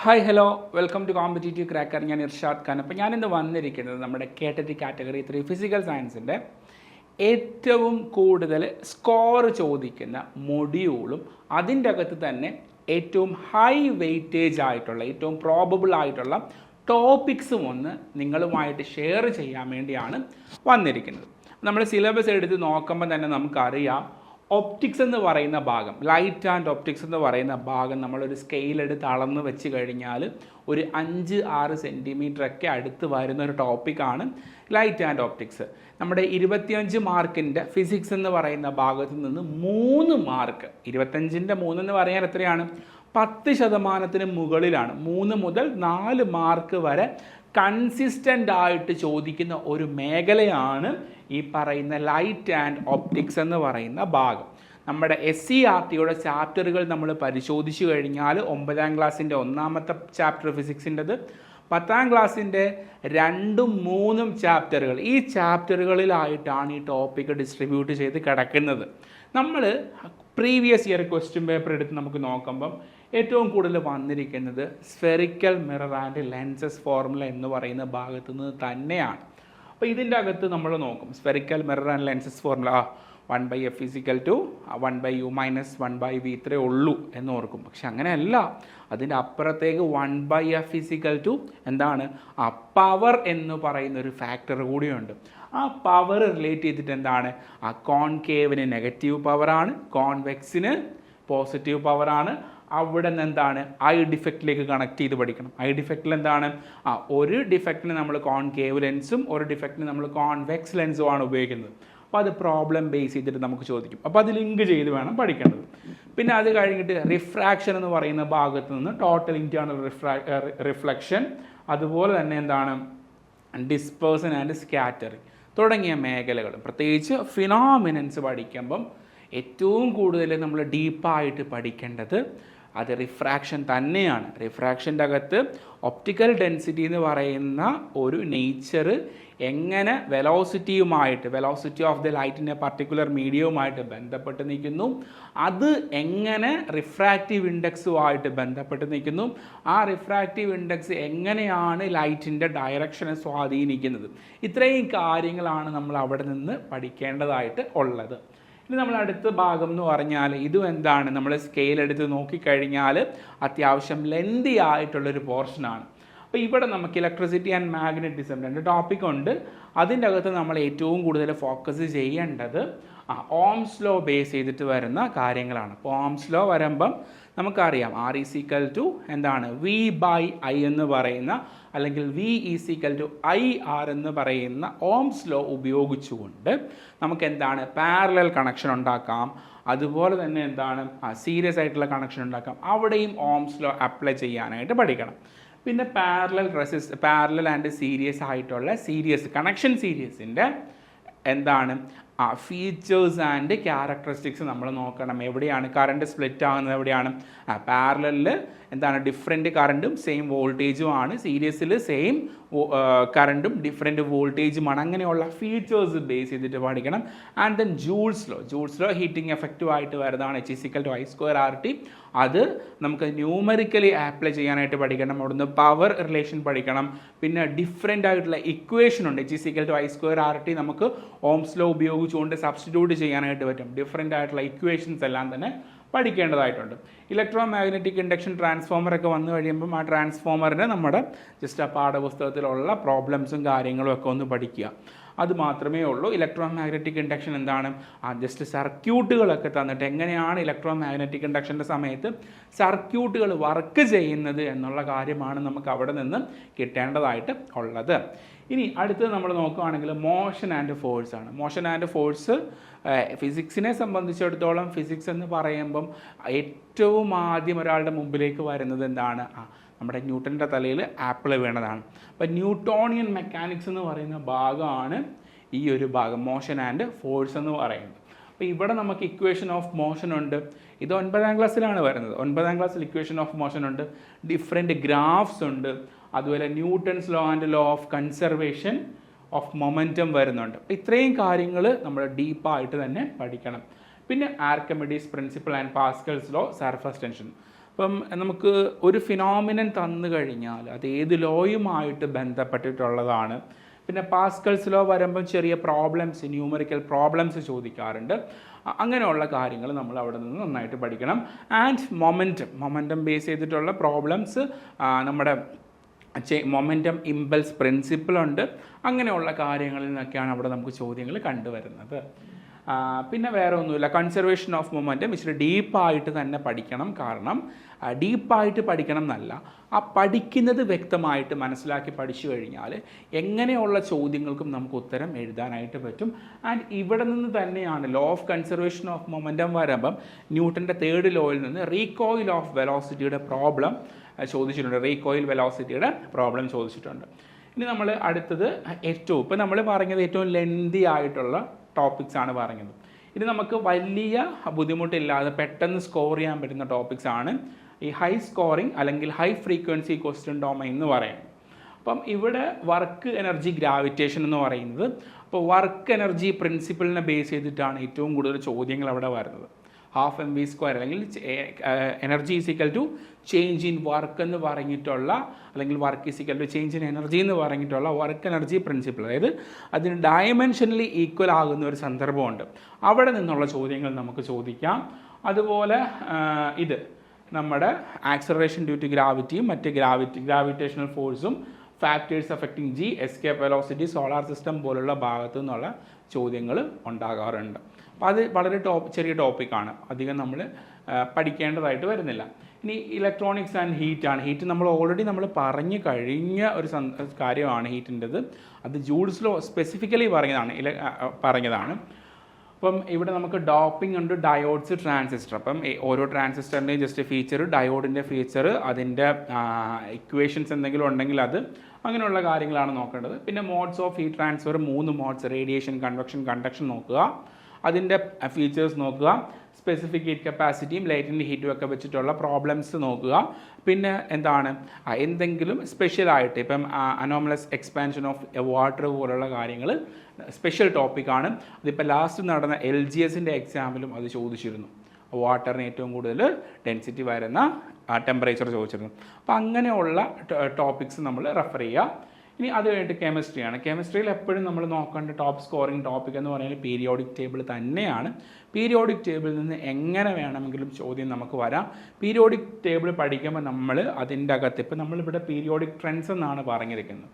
Hi hello welcome to competitive cracker. ഞാൻ ഇർഷാദ് ഖാൻ. അപ്പോൾ ഞാനിന്ന് വന്നിരിക്കുന്നത് നമ്മുടെ കേട്ടറ്റി കാറ്റഗറി 3 ഫിസിക്കൽ സയൻസിൻ്റെ ഏറ്റവും കൂടുതൽ സ്കോർ ചോദിക്കുന്ന മൊഡ്യൂളും അതിൻ്റെ അകത്ത് തന്നെ ഏറ്റവും ഹൈ വെയിറ്റേജ് ആയിട്ടുള്ള ഏറ്റവും പ്രോബബിൾ ആയിട്ടുള്ള ടോപ്പിക്സും ഒന്ന് നിങ്ങളുമായിട്ട് ഷെയർ ചെയ്യാൻ വേണ്ടിയാണ് വന്നിരിക്കുന്നത്. നമ്മൾ സിലബസ് എടുത്ത് നോക്കുമ്പോൾ തന്നെ നമുക്കറിയാം ഒപ്റ്റിക്സ് എന്ന് പറയുന്ന ഭാഗം, ലൈറ്റ് ആൻഡ് ഒപ്റ്റിക്സ് എന്ന് പറയുന്ന ഭാഗം നമ്മളൊരു സ്കെയിലെടുത്ത് അളന്ന് വെച്ച് കഴിഞ്ഞാൽ ഒരു 5-6 സെൻറ്റിമീറ്ററൊക്കെ അടുത്ത് വരുന്ന ഒരു ടോപ്പിക്കാണ് ലൈറ്റ് ആൻഡ് ഒപ്റ്റിക്സ്. നമ്മുടെ 25 മാർക്കിൻ്റെ ഫിസിക്സ് എന്ന് പറയുന്ന ഭാഗത്ത് നിന്ന് 3 മാർക്ക്, 25ൻ്റെ 3 എന്ന് പറയാൻ എത്രയാണ്, 10% മുകളിലാണ്. 3 മുതൽ 4 മാർക്ക് വരെ കൺസിസ്റ്റൻ്റ് ആയിട്ട് ചോദിക്കുന്ന ഒരു മേഖലയാണ് ഈ പറയുന്ന ലൈറ്റ് ആൻഡ് ഒപ്റ്റിക്സ് എന്ന് പറയുന്ന ഭാഗം. നമ്മുടെ SCERTയുടെ ചാപ്റ്ററുകൾ നമ്മൾ പരിശോധിച്ചു കഴിഞ്ഞാൽ 9ാം ക്ലാസ്സിൻ്റെ 1ാമത്തെ ചാപ്റ്റർ ഫിസിക്സിൻ്റെത്, 10ാം ക്ലാസ്സിൻ്റെ 2ഉം 3ഉം ചാപ്റ്ററുകൾ, ഈ ചാപ്റ്ററുകളിലായിട്ടാണ് ഈ ടോപ്പിക്ക് ഡിസ്ട്രിബ്യൂട്ട് ചെയ്ത് കിടക്കുന്നത്. നമ്മൾ പ്രീവിയസ് ഇയർ ക്വസ്റ്റ്യൻ പേപ്പർ എടുത്ത് നമുക്ക് നോക്കുമ്പം ഏറ്റവും കൂടുതൽ വന്നിരിക്കുന്നത് spherical mirror and lenses formula എന്ന് പറയുന്ന ഭാഗത്തു നിന്ന് തന്നെയാണ്. അപ്പോൾ ഇതിൻ്റെ അകത്ത് നമ്മൾ നോക്കും spherical mirror and lenses formula 1/f = 1/u - 1/v ഇത്രയേ ഉള്ളൂ എന്ന് ഓർക്കും. പക്ഷെ അങ്ങനെയല്ല, അതിൻ്റെ അപ്പുറത്തേക്ക് 1/f = എന്താണ്, ആ പവർ എന്ന് പറയുന്ന ഒരു ഫാക്ടർ കൂടിയുണ്ട്. ആ പവർ റിലേറ്റ് ചെയ്തിട്ട് എന്താണ്, ആ കോൺകേവിന് നെഗറ്റീവ് പവറാണ്, കോൺവെക്സിന് പോസിറ്റീവ് പവറാണ്. അവിടെ നിന്ന് എന്താണ്, ഐ ഡിഫക്റ്റിലേക്ക് കണക്ട് ചെയ്ത് പഠിക്കണം. ഐ ഡിഫക്റ്റിൽ എന്താണ്, ഒരു ഡിഫക്റ്റിന് നമ്മൾ കോൺകേവ് ലെൻസും ഒരു ഡിഫക്റ്റിന് നമ്മൾ കോൺവെക്സ് ലെൻസും ആണ് ഉപയോഗിക്കുന്നത്. അപ്പോൾ അത് പ്രോബ്ലം ബേസ് ചെയ്തിട്ട് നമുക്ക് ചോദിക്കും. അപ്പോൾ അത് ലിങ്ക് ചെയ്ത് വേണം പഠിക്കേണ്ടത്. പിന്നെ അത് കഴിഞ്ഞിട്ട് റിഫ്രാക്ഷൻ എന്ന് പറയുന്ന ഭാഗത്ത് നിന്ന് ടോട്ടൽ ഇൻറ്റേർണൽ റിഫ്ലക്ഷൻ, അതുപോലെ തന്നെ എന്താണ് ഡിസ്പേഴ്സൺ ആൻഡ് സ്കാറ്ററിങ് തുടങ്ങിയ മേഖലകൾ, പ്രത്യേകിച്ച് ഫിനോമിനൻസ് പഠിക്കുമ്പം ഏറ്റവും കൂടുതൽ നമ്മൾ ഡീപ്പായിട്ട് പഠിക്കേണ്ടത് അത് റിഫ്രാക്ഷൻ തന്നെയാണ്. റിഫ്രാക്ഷൻ്റെ അകത്ത് ഒപ്റ്റിക്കൽ ഡെൻസിറ്റി എന്ന് പറയുന്ന ഒരു നേച്ചർ എങ്ങനെ വെലോസിറ്റി ഓഫ് ദ ലൈറ്റിൻ്റെ പർട്ടിക്കുലർ മീഡിയവുമായിട്ട് ബന്ധപ്പെട്ട് നിൽക്കുന്നു, അത് എങ്ങനെ റിഫ്രാക്റ്റീവ് ഇൻഡെക്സുമായിട്ട് ബന്ധപ്പെട്ട് നിൽക്കുന്നു, ആ റിഫ്രാക്റ്റീവ് ഇൻഡെക്സ് എങ്ങനെയാണ് ലൈറ്റിൻ്റെ ഡയറക്ഷനെ സ്വാധീനിക്കുന്നത്, ഇത്രയും കാര്യങ്ങളാണ് നമ്മൾ അവിടെ നിന്ന് പഠിക്കേണ്ടതായിട്ട് ഉള്ളത്. ഇനി നമ്മൾ അടുത്ത ഭാഗം എന്ന് പറഞ്ഞാൽ ഇതും എന്താണ്, നമ്മൾ സ്കെയിൽ എടുത്ത് നോക്കിക്കഴിഞ്ഞാൽ അത്യാവശ്യം ലെന്തി ആയിട്ടുള്ളൊരു പോർഷനാണ്. അപ്പോൾ ഇവിടെ നമുക്ക് ഇലക്ട്രിസിറ്റി ആൻഡ് മാഗ്നറ്റിസം 2 ടോപ്പിക് ഉണ്ട്. അതിൻ്റെ അകത്ത് നമ്മൾ ഏറ്റവും കൂടുതൽ ഫോക്കസ് ചെയ്യേണ്ടത് ഓംസ് ലോ ബേസ് ചെയ്തിട്ട് വരുന്ന കാര്യങ്ങളാണ്. അപ്പോൾ ഓംസ് ലോ വരുമ്പം നമുക്കറിയാം R = എന്താണ്, V/I എന്ന് പറയുന്ന, അല്ലെങ്കിൽ V = IR എന്ന് പറയുന്ന ഓംസ് ലോ ഉപയോഗിച്ചുകൊണ്ട് നമുക്ക് എന്താണ് പാരലൽ കണക്ഷൻ ഉണ്ടാക്കാം. അതുപോലെ തന്നെ എന്താണ് സീരിയസ് ആയിട്ടുള്ള കണക്ഷൻ ഉണ്ടാക്കാം. അവിടെയും ഓംസ് ലോ അപ്ലൈ ചെയ്യാനായിട്ട് പഠിക്കണം. പിന്നെ പാരലൽ ആൻഡ് സീരീസ് ആയിട്ടുള്ള കണക്ഷൻ സീരീസിൻ്റെ എന്താണ് ഫീച്ചേഴ്സ് ആൻഡ് ക്യാരക്ടറിസ്റ്റിക്സ് നമ്മൾ നോക്കണം. എവിടെയാണ് കറണ്ട് സ്പ്ലിറ്റ് ആകുന്നത്, എവിടെയാണ് പാരലലിൽ എന്താണ് ഡിഫറെൻറ്റ് കറണ്ടും സെയിം വോൾട്ടേജുമാണ്, സീരീസിൽ സെയിം കറണ്ടും ഡിഫറെൻറ്റ് വോൾട്ടേജുമാണ്. അങ്ങനെയുള്ള ഫീച്ചേഴ്സ് ബേസ് ചെയ്തിട്ട് പഠിക്കണം. And then Joule's law heating എഫക്റ്റുമായിട്ട് വരുന്നതാണ് H = I²RT. അത് നമുക്ക് ന്യൂമറിക്കലി അപ്ലൈ ചെയ്യാനായിട്ട് പഠിക്കണം. അവിടുന്ന് പവർ റിലേഷൻ പഠിക്കണം. പിന്നെ ഡിഫറെൻ്റ് ആയിട്ടുള്ള ഇക്വേഷൻ ഉണ്ട്. H = I²RT നമുക്ക് ഓംസ് ലോ ഉപയോഗിച്ചുകൊണ്ട് സബ്സ്റ്റിറ്റ്യൂട്ട് ചെയ്യാനായിട്ട് പറ്റും. ഡിഫറെൻ്റ് ആയിട്ടുള്ള ഇക്വേഷൻസ് എല്ലാം തന്നെ പഠിക്കേണ്ടതായിട്ടുണ്ട്. ഇലക്ട്രോ മാഗ്നറ്റിക് ഇൻഡക്ഷൻ ട്രാൻസ്ഫോമറൊക്കെ വന്നു കഴിയുമ്പം ആ ട്രാൻസ്ഫോമറിന് നമ്മുടെ ജസ്റ്റ് ആ പാഠപുസ്തകത്തിലുള്ള പ്രോബ്ലംസും കാര്യങ്ങളും ഒക്കെ ഒന്ന് പഠിക്കുക. അത് മാത്രമേ ഉള്ളൂ. ഇലക്ട്രോ മാഗ്നറ്റിക് ഇൻഡക്ഷൻ എന്താണ്, ജസ്റ്റ് സർക്യൂട്ടുകളൊക്കെ തന്നിട്ട് എങ്ങനെയാണ് ഇലക്ട്രോ മാഗ്നറ്റിക് ഇൻഡക്ഷൻ്റെ സമയത്ത് സർക്യൂട്ടുകൾ വർക്ക് ചെയ്യുന്നത് എന്നുള്ള കാര്യമാണ് നമുക്ക് അവിടെ നിന്ന് കിട്ടേണ്ടതായിട്ട് ഉള്ളത്. ഇനി അടുത്തത് നമ്മൾ നോക്കുകയാണെങ്കിൽ മോഷൻ ആൻഡ് ഫോഴ്സ് ആണ്. മോഷൻ ആൻഡ് ഫോഴ്സ് ഫിസിക്സിനെ സംബന്ധിച്ചിടത്തോളം ഫിസിക്സ് എന്ന് പറയുമ്പം ഏറ്റവും ആദ്യം ഒരാളുടെ മുമ്പിലേക്ക് വരുന്നത് എന്താണ്, നമ്മുടെ ന്യൂട്ടൻ്റെ തലയിൽ ആപ്പിൾ വീണതാണ്. അപ്പം ന്യൂട്ടോണിയൻ മെക്കാനിക്സ് എന്ന് പറയുന്ന ഭാഗമാണ് ഈ ഒരു ഭാഗം, മോഷൻ ആൻഡ് ഫോഴ്സ് എന്ന് പറയുന്നത്. അപ്പോൾ ഇവിടെ നമുക്ക് ഇക്വേഷൻ ഓഫ് മോഷൻ ഉണ്ട്. ഇത് 9ാം ക്ലാസ്സിലാണ് വരുന്നത്. 9ാം ക്ലാസ്സിൽ ഇക്വേഷൻ ഓഫ് മോഷൻ ഉണ്ട്, ഡിഫറെൻറ്റ് ഗ്രാഫ്സ് ഉണ്ട്, അതുപോലെ Newton's law and law of conservation of momentum വരുന്നുണ്ട്. അപ്പോൾ ഇത്രയും കാര്യങ്ങൾ നമ്മൾ ഡീപ്പായിട്ട് തന്നെ പഠിക്കണം. പിന്നെ Archimedes principle and Pascal's law, surface tension. അപ്പോൾ അപ്പം നമുക്ക് ഒരു ഫിനോമിനൻ തന്നു കഴിഞ്ഞാൽ അത് ഏത് ലോയുമായിട്ട് ബന്ധപ്പെട്ടിട്ടുള്ളതാണ്. പിന്നെ പാസ്കൽസ് ലോ വരുമ്പം ചെറിയ പ്രോബ്ലംസ്, ന്യൂമറിക്കൽ പ്രോബ്ലംസ് ചോദിക്കാറുണ്ട്. അങ്ങനെയുള്ള കാര്യങ്ങൾ നമ്മൾ അവിടെ നിന്ന് നന്നായിട്ട് പഠിക്കണം. ആൻഡ് മൊമെൻറ്റം ബേസ് ചെയ്തിട്ടുള്ള പ്രോബ്ലംസ്, നമ്മുടെ മൊമെൻറ്റം ഇമ്പൾസ് പ്രിൻസിപ്പിളുണ്ട്. അങ്ങനെയുള്ള കാര്യങ്ങളിൽ നിന്നൊക്കെയാണ് അവിടെ നമുക്ക് ചോദ്യങ്ങൾ കണ്ടുവരുന്നത്. പിന്നെ വേറെ ഒന്നുമില്ല, കൺസർവേഷൻ ഓഫ് മൊമെൻറ്റം ഇച്ചിരി ഡീപ്പായിട്ട് തന്നെ പഠിക്കണം. കാരണം ഡീപ്പായിട്ട് പഠിക്കണം എന്നല്ല, ആ പഠിക്കുന്നത് വ്യക്തമായിട്ട് മനസ്സിലാക്കി പഠിച്ചു കഴിഞ്ഞാൽ എങ്ങനെയുള്ള ചോദ്യങ്ങൾക്കും നമുക്ക് ഉത്തരം എഴുതാനായിട്ട് പറ്റും. ആൻഡ് ഇവിടെ നിന്ന് തന്നെയാണ് law of conservation of momentum വരുമ്പം ന്യൂട്ടൻ്റെ തേർഡ് ലോയിൽ നിന്ന് റീകോയിൽ ഓഫ് വെലോസിറ്റിയുടെ പ്രോബ്ലം ചോദിച്ചിട്ടുണ്ട്. റീകോയിൽ വെലോസിറ്റിയുടെ പ്രോബ്ലം ചോദിച്ചിട്ടുണ്ട്. ഇനി നമ്മൾ അടുത്തത് ഇപ്പം നമ്മൾ പറഞ്ഞത് ഏറ്റവും ലെന്തി ആയിട്ടുള്ള ടോപ്പിക്സ് ആണ് പറഞ്ഞത്. ഇത് നമുക്ക് വലിയ ബുദ്ധിമുട്ടില്ലാതെ പെട്ടെന്ന് സ്കോർ ചെയ്യാൻ പറ്റുന്ന ടോപ്പിക്സ് ആണ് ഈ ഹൈ സ്കോറിങ് അല്ലെങ്കിൽ ഹൈ ഫ്രീക്വൻസി ക്വസ്റ്റ്യൻ ഡൊമൈൻ എന്ന് പറയുന്നത്. അപ്പം ഇവിടെ വർക്ക് എനർജി ഗ്രാവിറ്റേഷൻ എന്ന് പറയുന്നത്, അപ്പോൾ വർക്ക് എനർജി പ്രിൻസിപ്പിളിനെ ബേസ് ചെയ്തിട്ടാണ് ഏറ്റവും കൂടുതൽ ചോദ്യങ്ങൾ അവിടെ വരുന്നത്. ഹാഫ് mv² അല്ലെങ്കിൽ energy is equal to change in work എന്ന് പറഞ്ഞിട്ടുള്ള, അല്ലെങ്കിൽ work is equal to change in energy എന്ന് പറഞ്ഞിട്ടുള്ള വർക്ക് എനർജി പ്രിൻസിപ്പിൾ, അതായത് അതിന് ഡയമെൻഷനലി ഈക്വൽ ആകുന്ന ഒരു സന്ദർഭമുണ്ട്. അവിടെ നിന്നുള്ള ചോദ്യങ്ങൾ നമുക്ക് ചോദിക്കാം. അതുപോലെ ഇത് നമ്മുടെ ആക്സലറേഷൻ ഡ്യൂ ടു ഗ്രാവിറ്റിയും മറ്റ് ഗ്രാവിറ്റേഷണൽ ഫോഴ്സും factors affecting G, escape velocity, solar system പോലുള്ള ഭാഗത്തു നിന്നുള്ള ചോദ്യങ്ങൾ ഉണ്ടാകാറുണ്ട്. അപ്പോൾ അത് വളരെ ചെറിയ ടോപ്പിക്കാണ്, അധികം നമ്മൾ പഠിക്കേണ്ടതായിട്ട് വരുന്നില്ല. ഇനി ഇലക്ട്രോണിക്സ് ആൻഡ് ഹീറ്റാണ്. ഹീറ്റ് നമ്മൾ ഓൾറെഡി പറഞ്ഞു കഴിഞ്ഞ ഒരു കാര്യമാണ് ഹീറ്റിൻ്റെത്. അത് ജൂൾസ് ലോ സ്പെസിഫിക്കലി പറഞ്ഞതാണ്. അപ്പം ഇവിടെ നമുക്ക് ഡോപ്പിംഗ് ഉണ്ട്, ഡയോഡ്സ്, ട്രാൻസിസ്റ്റർ. അപ്പം ഓരോ ട്രാൻസിസ്റ്ററിൻ്റെയും ജസ്റ്റ് ഫീച്ചർ, ഡയോഡിൻ്റെ ഫീച്ചർ, അതിൻ്റെ ഇക്വേഷൻസ് എന്തെങ്കിലും ഉണ്ടെങ്കിൽ അത്, അങ്ങനെയുള്ള കാര്യങ്ങളാണ് നോക്കേണ്ടത്. പിന്നെ modes of heat transfer 3 modes, radiation, convection, conduction നോക്കുക. അതിൻ്റെ ഫീച്ചേഴ്സ് നോക്കുക. സ്പെസിഫിക് ഹീറ്റ് കപ്പാസിറ്റിയും ലേറ്റൻ്റ് ഹീറ്റും ഒക്കെ വെച്ചിട്ടുള്ള പ്രോബ്ലംസ് നോക്കുക. പിന്നെ എന്താണ് എന്തെങ്കിലും സ്പെഷ്യലായിട്ട്, ഇപ്പം അനോമലസ് എക്സ്പാൻഷൻ ഓഫ് വാട്ടർ പോലുള്ള കാര്യങ്ങൾ സ്പെഷ്യൽ ടോപ്പിക്കാണ്. അതിപ്പോൾ ലാസ്റ്റ് നടന്ന LGSൻ്റെ എക്സാമിലും അത് ചോദിച്ചിരുന്നു. വാട്ടറിന് ഏറ്റവും കൂടുതൽ ഡെൻസിറ്റി വരുന്ന ടെമ്പറേച്ചർ ചോദിച്ചിരുന്നു. അപ്പോൾ അങ്ങനെയുള്ള ടോപ്പിക്സ് നമ്മൾ റെഫർ ചെയ്യുക. ഇനി അത് കഴിഞ്ഞിട്ട് കെമിസ്ട്രിയാണ്. കെമിസ്ട്രിയിൽ എപ്പോഴും നമ്മൾ നോക്കേണ്ട ടോപ്പ് സ്കോറിംഗ് ടോപ്പിക് എന്ന് പറയുന്നത് പീരിയോഡിക് ടേബിൾ തന്നെയാണ്. പീരിയോഡിക് ടേബിളിൽ നിന്ന് എങ്ങനെ വേണമെങ്കിലും ചോദ്യം നമുക്ക് വരാം. പീരിയോഡിക് ടേബിൾ പഠിക്കുമ്പോൾ നമ്മൾ അതിൻ്റെ അകത്ത്, ഇപ്പം നമ്മളിവിടെ പീരിയോഡിക് ട്രെൻഡ്സ് എന്നാണ് പറഞ്ഞിരിക്കുന്നത്.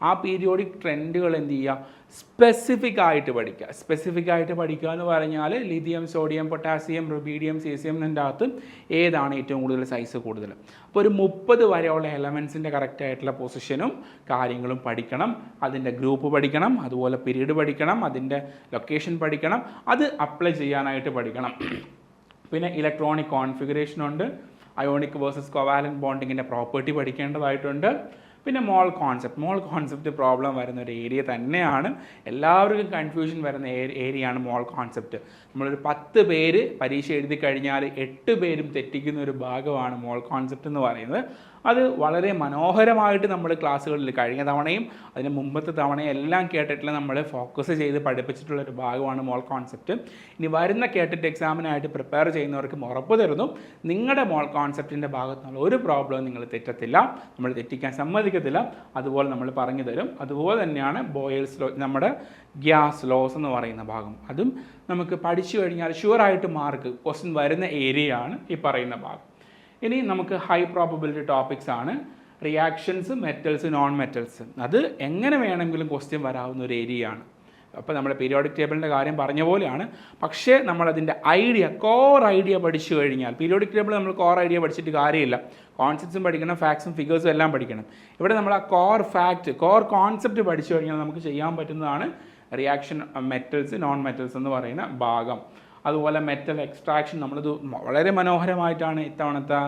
ആ പീരിയോഡിക് ട്രെൻഡുകൾ എന്ത് ചെയ്യുക, സ്പെസിഫിക് ആയിട്ട് പഠിക്കുക എന്ന് പറഞ്ഞാൽ lithium, sodium, potassium, rubidium, caesium എന്നതിൻ്റെ അകത്ത് ഏതാണ് ഏറ്റവും കൂടുതൽ സൈസ് കൂടുതൽ. അപ്പോൾ ഒരു 30 വരെയുള്ള എലമെൻസിൻ്റെ കറക്റ്റ് ആയിട്ടുള്ള പൊസിഷനും കാര്യങ്ങളും പഠിക്കണം. അതിൻ്റെ ഗ്രൂപ്പ് പഠിക്കണം, അതുപോലെ പീരീഡ് പഠിക്കണം, അതിൻ്റെ ലൊക്കേഷൻ പഠിക്കണം, അത് അപ്ലൈ ചെയ്യാനായിട്ട് പഠിക്കണം. പിന്നെ ഇലക്ട്രോണിക് കോൺഫിഗറേഷനുണ്ട്, അയോണിക് വേഴ്സസ് കോവാലന്റ് ബോണ്ടിങ്ങിൻ്റെ പ്രോപ്പർട്ടി പഠിക്കേണ്ടതായിട്ടുണ്ട്. പിന്നെ മോൾ കോൺസെപ്റ്റ് പ്രോബ്ലം വരുന്ന ഒരു ഏരിയ തന്നെയാണ്. എല്ലാവർക്കും കൺഫ്യൂഷൻ വരുന്ന ഏരിയയാണ് മോൾ കോൺസെപ്റ്റ്. നമ്മളൊരു 10 പേര് പരീക്ഷ എഴുതി കഴിഞ്ഞാൽ 8 പേരും തെറ്റിക്കുന്ന ഒരു ഭാഗമാണ് മോൾ കോൺസെപ്റ്റ് എന്ന് പറയുന്നത്. അത് വളരെ മനോഹരമായിട്ട് നമ്മൾ ക്ലാസ്സുകളിൽ കഴിഞ്ഞ തവണയും അതിന് മുമ്പത്തെ തവണയും എല്ലാം കേട്ടിട്ടുള്ള നമ്മൾ ഫോക്കസ് ചെയ്ത് പഠിപ്പിച്ചിട്ടുള്ളൊരു ഭാഗമാണ് മോൾ കോൺസെപ്റ്റ്. ഇനി വരുന്ന കേട്ടിട്ട് എക്സാമിനായിട്ട് പ്രിപ്പയർ ചെയ്യുന്നവർക്ക് ഉറപ്പ് തരുന്നു, നിങ്ങളുടെ മോൾ കോൺസെപ്റ്റിൻ്റെ ഭാഗത്തുനിന്നുള്ള ഒരു പ്രോബ്ലം നിങ്ങൾ തെറ്റത്തില്ല, നമ്മൾ തെറ്റിക്കാൻ സമ്മതിക്കത്തില്ല. അതുപോലെ നമ്മൾ പറഞ്ഞു തരും. അതുപോലെ തന്നെയാണ് ബോയിൽസ് ലോ, നമ്മുടെ ഗ്യാസ് ലോസ് എന്ന് പറയുന്ന ഭാഗം, അതും നമുക്ക് പഠിച്ചു കഴിഞ്ഞാൽ ഷുവറായിട്ട് മാർക്ക് ക്വസ്റ്റ്യൻ വരുന്ന ഏരിയയാണ് ഈ പറയുന്ന ഭാഗം. ഇനി നമുക്ക് ഹൈ പ്രോബബിലിറ്റി ടോപ്പിക്സ് ആണ് റിയാക്ഷൻസ്, മെറ്റൽസ്, നോൺ മെറ്റൽസ്. അത് എങ്ങനെ വേണമെങ്കിലും ക്വസ്റ്റ്യൻ വരാവുന്ന ഒരു ഏരിയയാണ്. അപ്പോൾ നമ്മുടെ പീരിയോഡിക് ടേബിളിൻ്റെ കാര്യം പറഞ്ഞ പോലെയാണ്. പക്ഷേ നമ്മളതിൻ്റെ കോർ ഐഡിയ പഠിച്ചു കഴിഞ്ഞാൽ, പീരിയോഡിക് ടേബിൾ നമ്മൾ കോർ ഐഡിയ പഠിച്ചിട്ട് കാര്യമില്ല, കോൺസെപ്റ്റ്സും പഠിക്കണം, ഫാക്ട്സും ഫിഗേഴ്സും എല്ലാം പഠിക്കണം. ഇവിടെ നമ്മൾ ആ കോർ കോൺസെപ്റ്റ് പഠിച്ചു കഴിഞ്ഞാൽ നമുക്ക് ചെയ്യാൻ പറ്റുന്നതാണ് റിയാക്ഷൻ, മെറ്റൽസ്, നോൺ മെറ്റൽസ് എന്ന് പറയുന്ന ഭാഗം. അതുപോലെ മെറ്റൽ എക്സ്ട്രാക്ഷൻ നമ്മളിത് വളരെ മനോഹരമായിട്ടാണ് ഇത്തവണത്തെ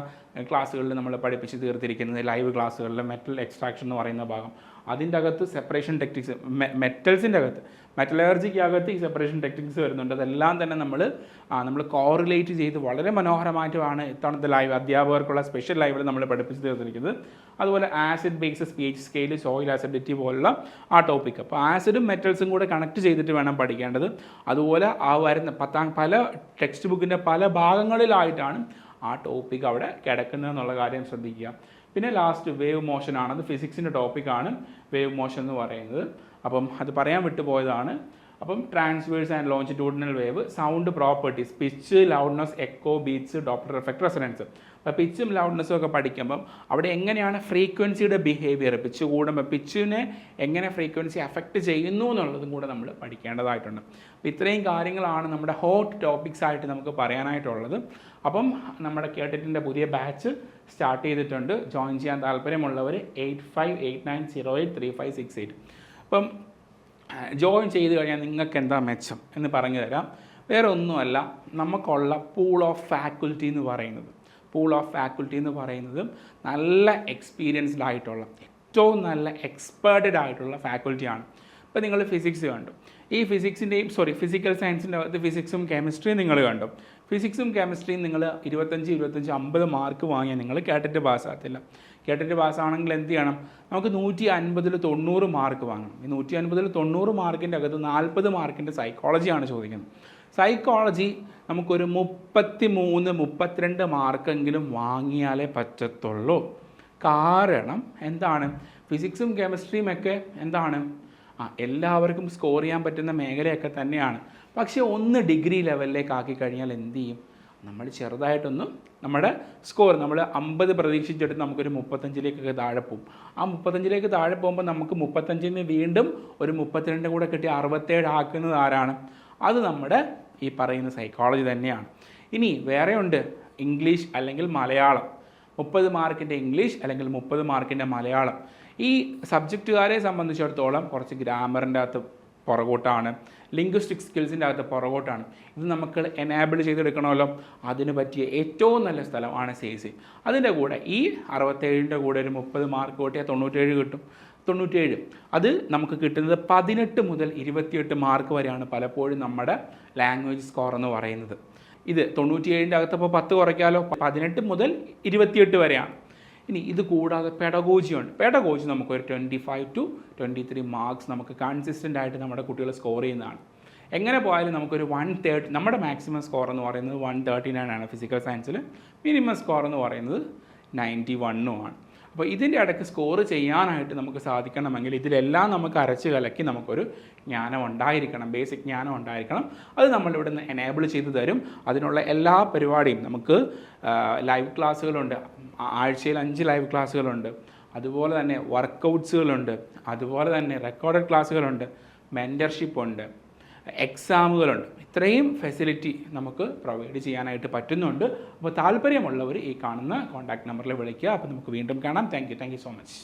ക്ലാസ്സുകളിൽ നമ്മൾ പഠിപ്പിച്ച് തീർത്തിരിക്കുന്നത്. ലൈവ് ക്ലാസ്സുകളിൽ മെറ്റൽ എക്സ്ട്രാക്ഷൻ എന്ന് പറയുന്ന ഭാഗം, അതിൻ്റെ അകത്ത് സെപ്പറേഷൻ ടെക്നിക്സ്, മെറ്റൽസിൻ്റെ അകത്ത്, മെറ്റലർജിക്ക് അകത്ത് ഈ സെപ്പറേഷൻ ടെക്നിക്സ് വരുന്നുണ്ട്. അതെല്ലാം തന്നെ നമ്മൾ കോറിലേറ്റ് ചെയ്ത് വളരെ മനോഹരമായിട്ടാണ് ഇത്തവണത്തെ ലൈവ് അധ്യാപകർക്കുള്ള സ്പെഷ്യൽ ലൈവിൽ നമ്മൾ പഠിപ്പിച്ച് തീർത്തിരിക്കുന്നത്. അതുപോലെ acid bases, pH scale, soil acidity പോലുള്ള ആ ടോപ്പിക്. അപ്പോൾ ആസിഡും മെറ്റൽസും കൂടെ കണക്ട് ചെയ്തിട്ട് വേണം പഠിക്കേണ്ടത്. അതുപോലെ ആ വരുന്ന പല ടെക്സ്റ്റ് ബുക്കിൻ്റെ പല ഭാഗങ്ങളിലായിട്ടാണ് ആ ടോപ്പിക് അവിടെ കിടക്കുന്നതെന്നുള്ള കാര്യം ശ്രദ്ധിക്കുക. പിന്നെ ലാസ്റ്റ് വേവ് മോഷനാണ്. അത് ഫിസിക്സിൻ്റെ ടോപ്പിക്കാണ് വേവ് മോഷൻ എന്ന് പറയുന്നത്. അപ്പം അത് പറയാൻ വിട്ടുപോയതാണ്. അപ്പം transverse and longitudinal wave, sound properties, pitch, loudness, echo, beats, Doppler effect, resonance. അപ്പോൾ പിച്ചും ലൗഡ്നെസ്സും ഒക്കെ പഠിക്കുമ്പം അവിടെ എങ്ങനെയാണ് ഫ്രീക്വൻസിയുടെ ബിഹേവിയർ, പിച്ച് കൂടുമ്പോൾ പിച്ചിനെ എങ്ങനെ ഫ്രീക്വൻസി അഫക്റ്റ് ചെയ്യുന്നു എന്നുള്ളതും കൂടെ നമ്മൾ പഠിക്കേണ്ടതായിട്ടുണ്ട്. അപ്പോൾ ഇത്രയും കാര്യങ്ങളാണ് നമ്മുടെ ഹോട്ട് ടോപ്പിക്സ് ആയിട്ട് നമുക്ക് പറയാനായിട്ടുള്ളത്. അപ്പം നമ്മുടെ കേട്ടറ്റിൻ്റെ പുതിയ ബാച്ച് സ്റ്റാർട്ട് ചെയ്തിട്ടുണ്ട്. ജോയിൻ ചെയ്യാൻ താല്പര്യമുള്ളവർ 8589083568. അപ്പം ജോയിൻ ചെയ്ത് കഴിഞ്ഞാൽ നിങ്ങൾക്ക് എന്താ മെച്ചം എന്ന് പറഞ്ഞു തരാം. വേറെ ഒന്നുമല്ല, നമുക്കുള്ള പൂൾ ഓഫ് ഫാക്കൽറ്റി എന്ന് പറയുന്നത് നല്ല എക്സ്പീരിയൻസ്ഡ് ആയിട്ടുള്ള, ഏറ്റവും നല്ല എക്സ്പേർട്ടഡ് ആയിട്ടുള്ള ഫാക്കൽറ്റിയാണ്. ഇപ്പോൾ നിങ്ങൾ ഫിസിക്സ് കണ്ടു, ഈ ഫിസിക്കൽ സയൻസിൻ്റെ അകത്ത് ഫിസിക്സും കെമിസ്ട്രിയും നിങ്ങൾ കണ്ടു. ഫിസിക്സും കെമിസ്ട്രിയും നിങ്ങൾ 25-50 മാർക്ക് വാങ്ങിയാൽ നിങ്ങൾ കേട്ടിട്ട് പാസ്സാകത്തില്ല. കേട്ടിട്ട് പാസ്സാണെങ്കിൽ എന്ത് ചെയ്യണം? നമുക്ക് 150-ൽ 90 മാർക്ക് വാങ്ങണം. ഈ 150-ൽ 90 മാർക്കിൻ്റെ അകത്ത് 40 മാർക്കിൻ്റെ സൈക്കോളജിയാണ് ചോദിക്കുന്നത്. സൈക്കോളജി നമുക്കൊരു 33-32 മാർക്കെങ്കിലും വാങ്ങിയാലേ പറ്റത്തുള്ളൂ. കാരണം എന്താണ്? ഫിസിക്സും കെമിസ്ട്രിയും ഒക്കെ എന്താണ്, എല്ലാവർക്കും സ്കോർ ചെയ്യാൻ പറ്റുന്ന മേഖലയൊക്കെ തന്നെയാണ്. പക്ഷേ ഒന്ന് ഡിഗ്രി ലെവലിലേക്ക് ആക്കി കഴിഞ്ഞാൽ എന്ത് ചെയ്യും? നമ്മൾ ചെറുതായിട്ടൊന്നും നമ്മുടെ സ്കോർ, നമ്മൾ 50 പ്രതീക്ഷിച്ചെടുത്ത് നമുക്കൊരു 35-ലേക്കൊക്കെ താഴെ പോകും. ആ 35-ലേക്ക് താഴെ പോകുമ്പോൾ നമുക്ക് 35-ന് വീണ്ടും ഒരു 32 കൂടെ കിട്ടി 67 ആക്കുന്നത് ആരാണ്? അത് നമ്മുടെ ഈ പറയുന്ന സൈക്കോളജി തന്നെയാണ്. ഇനി വേറെ ഉണ്ട്, ഇംഗ്ലീഷ് അല്ലെങ്കിൽ മലയാളം. 30 മാർക്കിൻ്റെ ഇംഗ്ലീഷ് അല്ലെങ്കിൽ 30 മാർക്കിൻ്റെ മലയാളം. ഈ സബ്ജക്റ്റുകാരെ സംബന്ധിച്ചിടത്തോളം കുറച്ച് ഗ്രാമറിൻ്റെ അകത്ത് പുറകോട്ടാണ്, ലിംഗ്വിസ്റ്റിക് സ്കിൽസിൻ്റെ അകത്ത് പുറകോട്ടാണ്. ഇത് നമുക്ക് എനേബിൾ ചെയ്തെടുക്കണമല്ലോ. അതിന് പറ്റിയ ഏറ്റവും നല്ല സ്ഥലമാണ് CC. അതിൻ്റെ കൂടെ ഈ 67ൻ്റെ കൂടെ ഒരു 30 മാർക്ക് കൂട്ടിയാൽ 97 കിട്ടും. 97 അത് നമുക്ക് കിട്ടുന്നത് 18 മുതൽ 28 മാർക്ക് വരെയാണ് പലപ്പോഴും നമ്മുടെ ലാംഗ്വേജ് സ്കോർ എന്ന് പറയുന്നത്. ഇത് 97ൻ്റെ അകത്ത് ഇപ്പോൾ 10 കുറയ്ക്കാലോ, 18 മുതൽ 28 വരെയാണ്. ഇനി ഇത് കൂടാതെ പെഡഗോജി ഉണ്ട്. പെഡഗോജി നമുക്കൊരു 25-23 മാർക്സ് നമുക്ക് കൺസിസ്റ്റൻ്റ് ആയിട്ട് നമ്മുടെ കുട്ടികൾ സ്കോർ ചെയ്യുന്നതാണ്. എങ്ങനെ പോയാലും നമുക്കൊരു 130, നമ്മുടെ മാക്സിമം സ്കോർ എന്ന് പറയുന്നത് 139 ആണ് ഫിസിക്കൽ സയൻസിൽ. മിനിമം സ്കോർ എന്ന് പറയുന്നത് 91 അപ്പോൾ ഇതിൻ്റെ ഇടയ്ക്ക് സ്കോർ ചെയ്യാനായിട്ട് നമുക്ക് സാധിക്കണമെങ്കിൽ ഇതിലെല്ലാം നമുക്ക് അരച്ച് കലക്കി നമുക്കൊരു ജ്ഞാനം ഉണ്ടായിരിക്കണം, ബേസിക് ജ്ഞാനം ഉണ്ടായിരിക്കണം. അത് നമ്മളിവിടെ നിന്ന് എനേബിൾ ചെയ്തു തരും. അതിനുള്ള എല്ലാ പരിപാടിയും നമുക്ക് ലൈവ് ക്ലാസ്സുകളുണ്ട്, ആഴ്ചയിൽ 5 ലൈവ് ക്ലാസ്സുകളുണ്ട്, അതുപോലെ തന്നെ വർക്കൗട്ട്സുകളുണ്ട്, അതുപോലെ തന്നെ റെക്കോർഡഡ് ക്ലാസ്സുകളുണ്ട്, മെൻറ്റർഷിപ്പ് ഉണ്ട്, എക്സാമുകളുണ്ട്. ഇത്രയും ഫെസിലിറ്റി നമുക്ക് പ്രൊവൈഡ് ചെയ്യാനായിട്ട് പറ്റുന്നുണ്ട്. അപ്പോൾ താല്പര്യമുള്ളവർ ഈ കാണുന്ന കോൺടാക്ട് നമ്പറിൽ വിളിക്കുക. അപ്പോൾ നമുക്ക് വീണ്ടും കാണാം. Thank you so much.